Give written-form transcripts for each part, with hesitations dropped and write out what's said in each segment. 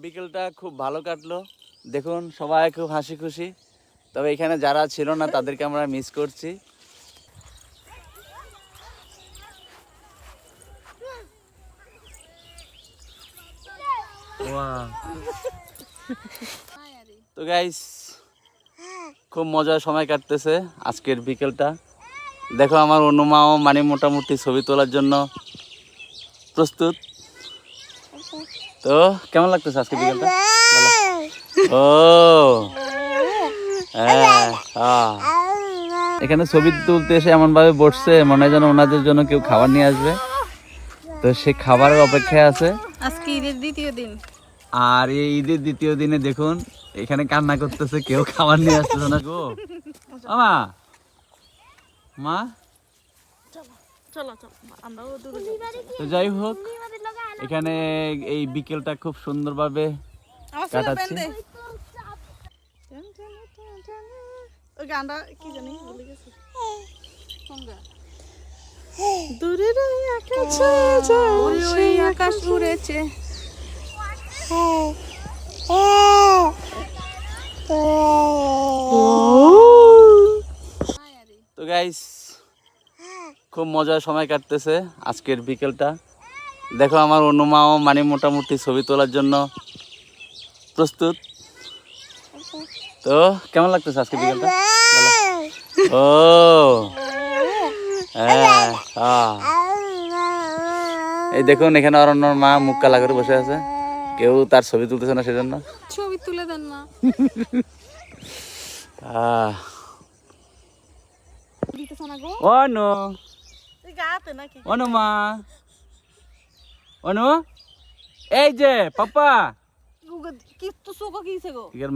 বিকেলটা খুব ভালো কাটলো। দেখুন সবাই খুব হাসি খুশি। তবে এখানে যারা ছিল না তাদেরকে আমরা মিস করছি। তো গাইস খুব মজার সময় কাটতেছে আজকের বিকেলটা। দেখো আমার অনুমাও মানে মোটামুটি ছবি তোলার জন্য প্রস্তুত। তো কেমন লাগতেছে আজকে বিকেলটা? ও হ্যাঁ, এখানে ছবি তুলতে এসে এমন ভাবে বসছে মনে হয় যেন ওনাদের জন্য কেউ খাবার নিয়ে আসবে। তো সে খাবারের অপেক্ষায় আছে। আজকে ঈদের দ্বিতীয় দিন, আর এই ঈদের দ্বিতীয় দিনে দেখুন এখানে কান্না করতেছে, কেউ খাবার নিয়ে আসতেছে না গো। মা মা তো যাই হোক এখানে এই বিকেলটা খুব সুন্দরভাবে কাটাচ্ছি। আকাশ উড়েছে। তো গাইস খুব মজার সময় কাটতেছে আজকের বিকেলটা। দেখো আমার অনুমাও মানে মোটামুটি ছবি তোলার জন্য প্রস্তুত। তো কেমন লাগতেছে আজকে বিকেলটা? ও হ্যাঁ, এই দেখুন এখানে অরণ্যর মা মুখ কালা করে বসে আছে, কেউ তার ছবি তুলতেছে না সেজন্য। ছবি তুলে দেন না। অনু অনু মা অনু এই যে পাপা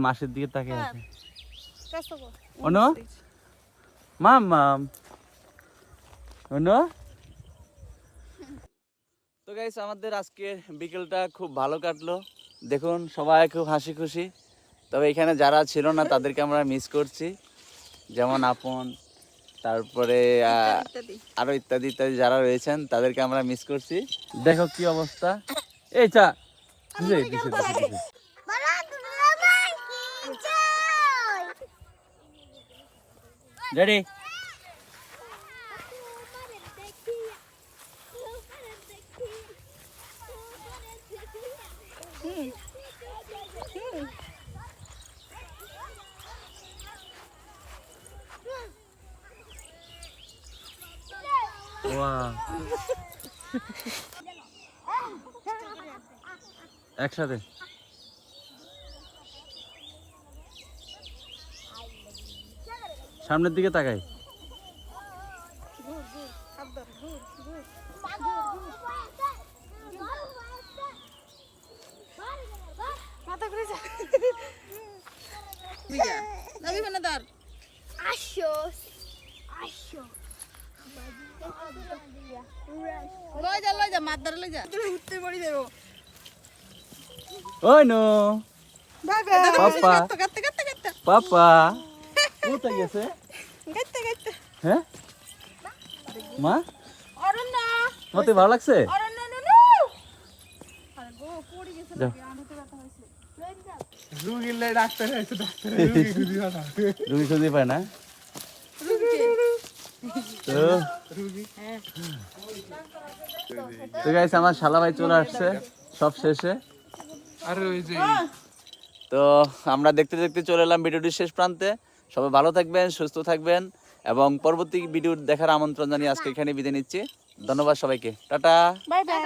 মাসের দিকে তাকিয়ে আছে। অনু মাম অনু। তো গাইস আমাদের আজকে বিকেলটা খুব ভালো কাটলো। দেখুন সবাই খুব হাসি খুশি। তবে এখানে যারা ছিল না তাদেরকে আমরা মিস করছি, যেমন আপন, তারপরে আরো ইত্যাদি ইত্যাদি যারা রয়েছেন তাদেরকে আমরা মিস করছি। দেখো কি অবস্থা। এই চা রেডি। একসাথে সামনের দিকে তাকাই। পাপা কোথায় গেছে? হ্যাঁ মা মতে ভালো লাগছে? রুগী খুঁজে পায় না। তো গাইস আমার শালা ভাই চলে আসছে সব শেষে। তো আমরা দেখতে দেখতে চলে এলাম ভিডিওটির শেষ প্রান্তে। সবাই ভালো থাকবেন, সুস্থ থাকবেন এবং পরবর্তী ভিডিও দেখার আমন্ত্রণ জানিয়ে আজকে এখানে বিদায় নিচ্ছি। ধন্যবাদ সবাইকে, টাটা। Bye bye.